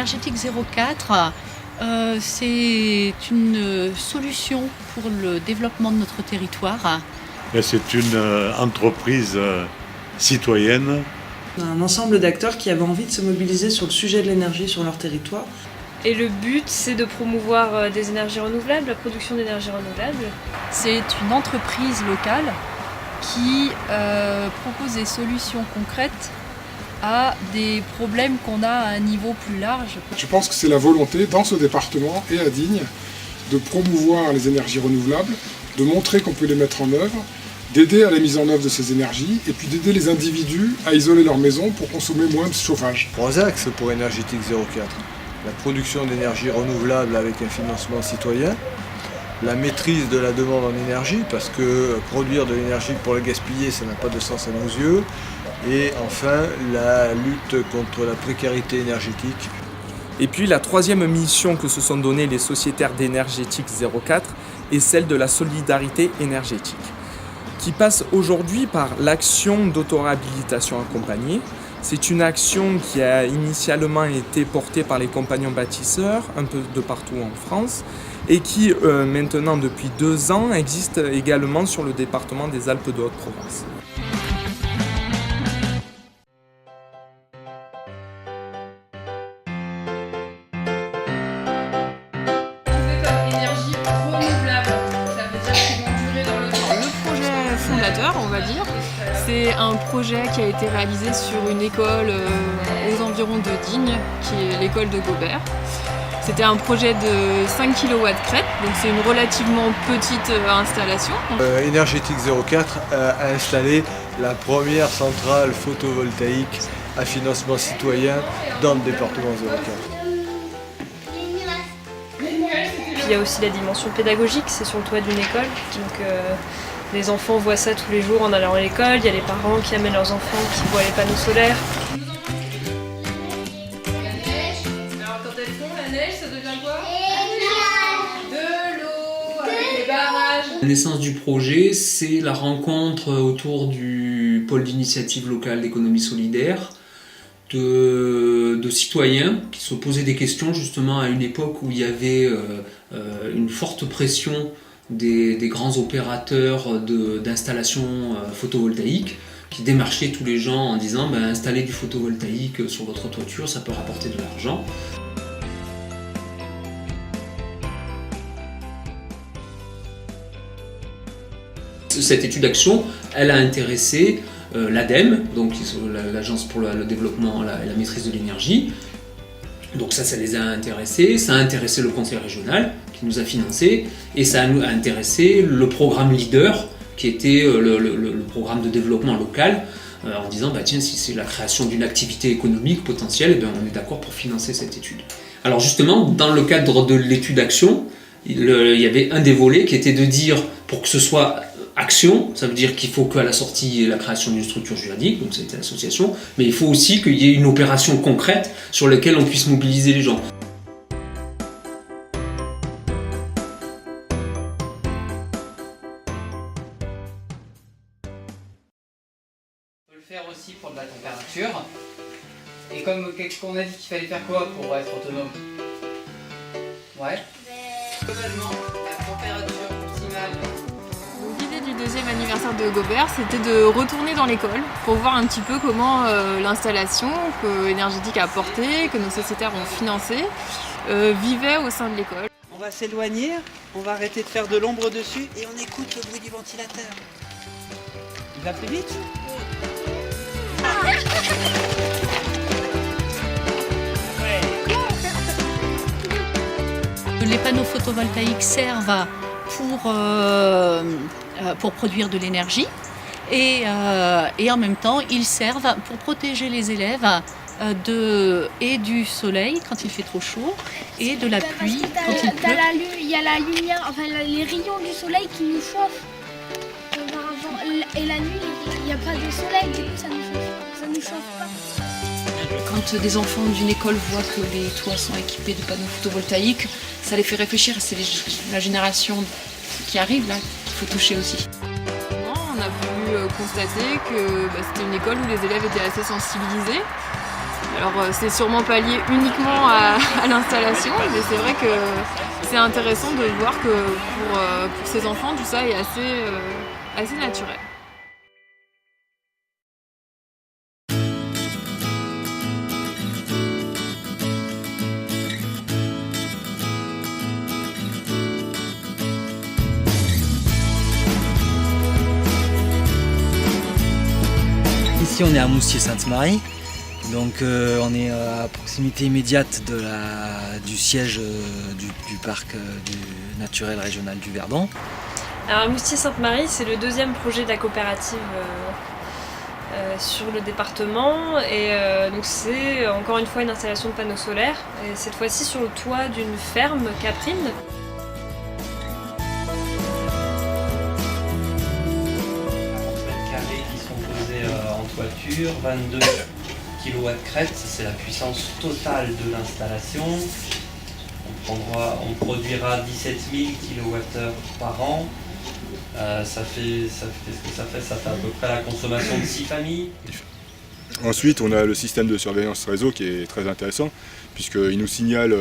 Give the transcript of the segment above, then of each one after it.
Énergétique 04, c'est une solution pour le développement de notre territoire. C'est une entreprise citoyenne. Un ensemble d'acteurs qui avaient envie de se mobiliser sur le sujet de l'énergie sur leur territoire. Et le but, c'est de promouvoir des énergies renouvelables, la production d'énergie renouvelable. C'est une entreprise locale qui propose des solutions concrètes à des problèmes qu'on a à un niveau plus large. Je pense que c'est la volonté, dans ce département et à Digne, de promouvoir les énergies renouvelables, de montrer qu'on peut les mettre en œuvre, d'aider à la mise en œuvre de ces énergies et puis d'aider les individus à isoler leur maison pour consommer moins de chauffage. 3 axes pour Énergétique 04. La production d'énergie renouvelable avec un financement citoyen, la maîtrise de la demande en énergie, parce que produire de l'énergie pour la gaspiller, ça n'a pas de sens à nos yeux, et enfin la lutte contre la précarité énergétique. Et puis la troisième mission que se sont données les sociétaires d'Énergétique 04 est celle de la solidarité énergétique, qui passe aujourd'hui par l'action d'auto-réhabilitation accompagnée. C'est une action qui a initialement été portée par les compagnons bâtisseurs, un peu de partout en France, et qui maintenant depuis 2 ans existe également sur le département des Alpes de Haute-Provence. On va dire. C'est un projet qui a été réalisé sur une école aux environs de Digne, qui est l'école de Gobert. C'était un projet de 5 kW crête, donc c'est une relativement petite installation. Énergétique 04 a installé la première centrale photovoltaïque à financement citoyen dans le département 04. Puis il y a aussi la dimension pédagogique, c'est sur le toit d'une école, donc les enfants voient ça tous les jours en allant à l'école, il y a les parents qui amènent leurs enfants qui voient les panneaux solaires. Alors quand elles font la neige, ça devient quoi? De l'eau, avec les barrages. La naissance du projet, c'est la rencontre autour du pôle d'initiative locale d'économie solidaire de citoyens qui se posaient des questions justement à une époque où il y avait une forte pression des grands opérateurs d'installations photovoltaïques qui démarchaient tous les gens en disant installez du photovoltaïque sur votre toiture, ça peut rapporter de l'argent. Cette étude d'action, elle a intéressé l'ADEME, donc l'Agence pour le développement et la maîtrise de l'énergie. Donc ça les a intéressés, ça a intéressé le conseil régional qui nous a financé et ça a intéressé le programme LEADER qui était le programme de développement local en disant tiens, si c'est la création d'une activité économique potentielle, on est d'accord pour financer cette étude. Alors justement, dans le cadre de l'étude action, il y avait un des volets qui était de dire, pour que ce soit action, ça veut dire qu'il faut qu'à la sortie il y ait la création d'une structure juridique, donc c'était l'association, mais il faut aussi qu'il y ait une opération concrète sur laquelle on puisse mobiliser les gens. On peut le faire aussi pour de la température. Et comme on a dit qu'il fallait faire quoi pour être autonome? Ouais. Globalement, la température optimale. L'idée du deuxième anniversaire de Gobert, c'était de retourner dans l'école pour voir un petit peu comment l'installation que Énergétique a portée, que nos sociétaires ont financée, vivait au sein de l'école. On va s'éloigner, on va arrêter de faire de l'ombre dessus et on écoute le bruit du ventilateur. Il va plus vite? Les panneaux photovoltaïques servent pour produire de l'énergie et en même temps ils servent pour protéger les élèves et du soleil quand il fait trop chaud et de la pluie quand il pleut. Il y a la lumière, enfin les rayons du soleil qui nous chauffent. Et la nuit, il n'y a pas de soleil, du coup ça nous chauffe pas. Quand des enfants d'une école voient que les toits sont équipés de panneaux photovoltaïques, ça les fait réfléchir. C'est la génération qui arrive là qu'il faut toucher aussi. On a pu constater que c'était une école où les élèves étaient assez sensibilisés Alors c'est sûrement pas lié uniquement à l'installation, mais c'est vrai que c'est intéressant de voir que pour ces enfants, tout ça est assez naturel. Ici on est à Moustier-Sainte-Marie, donc on est à proximité immédiate du siège du parc naturel régional du Verdon. Alors Moustier-Sainte-Marie, c'est le deuxième projet de la coopérative sur le département et donc c'est encore une fois une installation de panneaux solaires et cette fois-ci sur le toit d'une ferme caprine. Toiture, 22 kW crête, c'est la puissance totale de l'installation. On produira 17 000 kWh par an. Ça fait ce que ça fait à peu près la consommation de 6 familles. Ensuite, on a le système de surveillance réseau qui est très intéressant, puisqu'il nous signale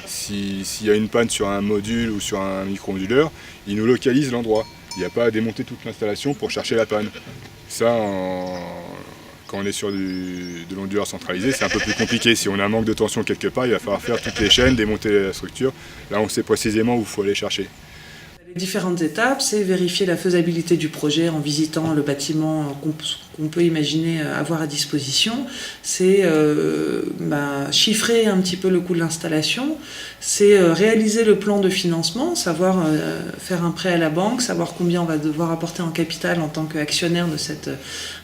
s'il y a une panne sur un module ou sur un micro-onduleur, il nous localise l'endroit. Il n'y a pas à démonter toute l'installation pour chercher la panne. Ça, quand on est sur de l'onduleur centralisé, c'est un peu plus compliqué. Si on a un manque de tension quelque part, il va falloir faire toutes les chaînes, démonter la structure. Là, on sait précisément où il faut aller chercher. Les différentes étapes, c'est vérifier la faisabilité du projet en visitant le bâtiment qu'on peut imaginer avoir à disposition. C'est chiffrer un petit peu le coût de l'installation. C'est réaliser le plan de financement, savoir faire un prêt à la banque, savoir combien on va devoir apporter en capital en tant qu'actionnaire de cette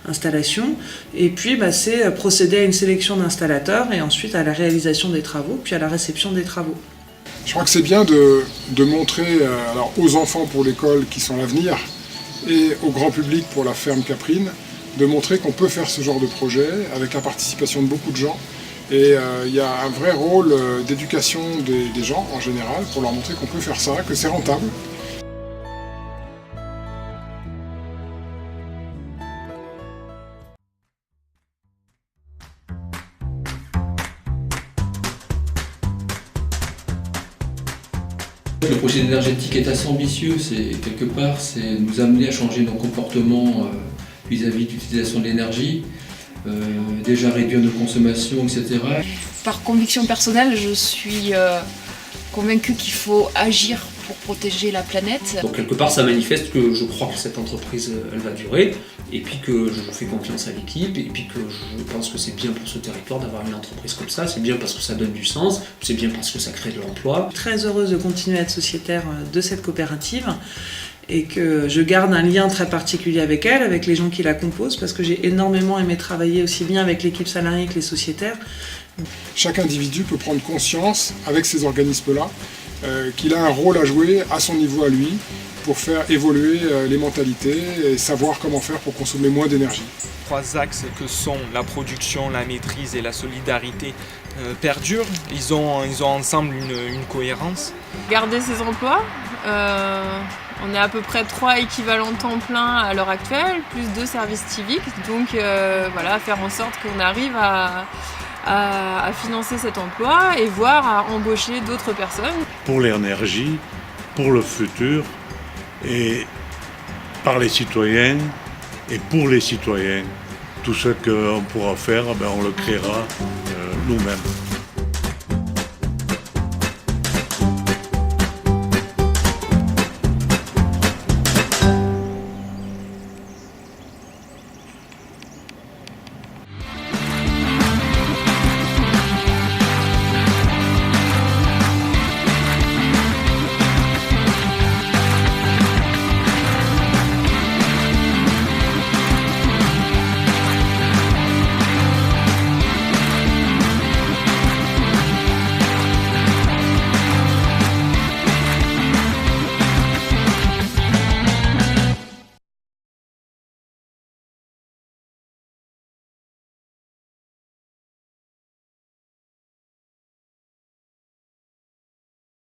installation. Et puis, c'est procéder à une sélection d'installateurs et ensuite à la réalisation des travaux, puis à la réception des travaux. Je crois que c'est bien de montrer aux enfants pour l'école qui sont l'avenir et au grand public pour la ferme caprine, de montrer qu'on peut faire ce genre de projet avec la participation de beaucoup de gens. Et il y a un vrai rôle d'éducation des gens en général pour leur montrer qu'on peut faire ça, que c'est rentable. Le projet énergétique est assez ambitieux, c'est nous amener à changer nos comportements vis-à-vis de l'utilisation de l'énergie, déjà réduire nos consommations, etc. Par conviction personnelle, je suis convaincue qu'il faut agir pour protéger la planète. Donc quelque part ça manifeste que je crois que cette entreprise elle va durer, et puis que je fais confiance à l'équipe, et puis que je pense que c'est bien pour ce territoire d'avoir une entreprise comme ça, c'est bien parce que ça donne du sens, c'est bien parce que ça crée de l'emploi. Très heureuse de continuer à être sociétaire de cette coopérative et que je garde un lien très particulier avec elle, avec les gens qui la composent, parce que j'ai énormément aimé travailler aussi bien avec l'équipe salariée que les sociétaires. Chaque individu peut prendre conscience avec ces organismes-là qu'il a un rôle à jouer à son niveau à lui pour faire évoluer les mentalités et savoir comment faire pour consommer moins d'énergie. 3 axes que sont la production, la maîtrise et la solidarité perdurent. Ils ont ensemble une cohérence. Garder ces emplois, on est à peu près 3 équivalents temps plein à l'heure actuelle, plus 2 services civiques, donc faire en sorte qu'on arrive à financer cet emploi et voire à embaucher d'autres personnes. Pour l'énergie, pour le futur, et par les citoyens et pour les citoyens. Tout ce qu'on pourra faire, on le créera nous-mêmes.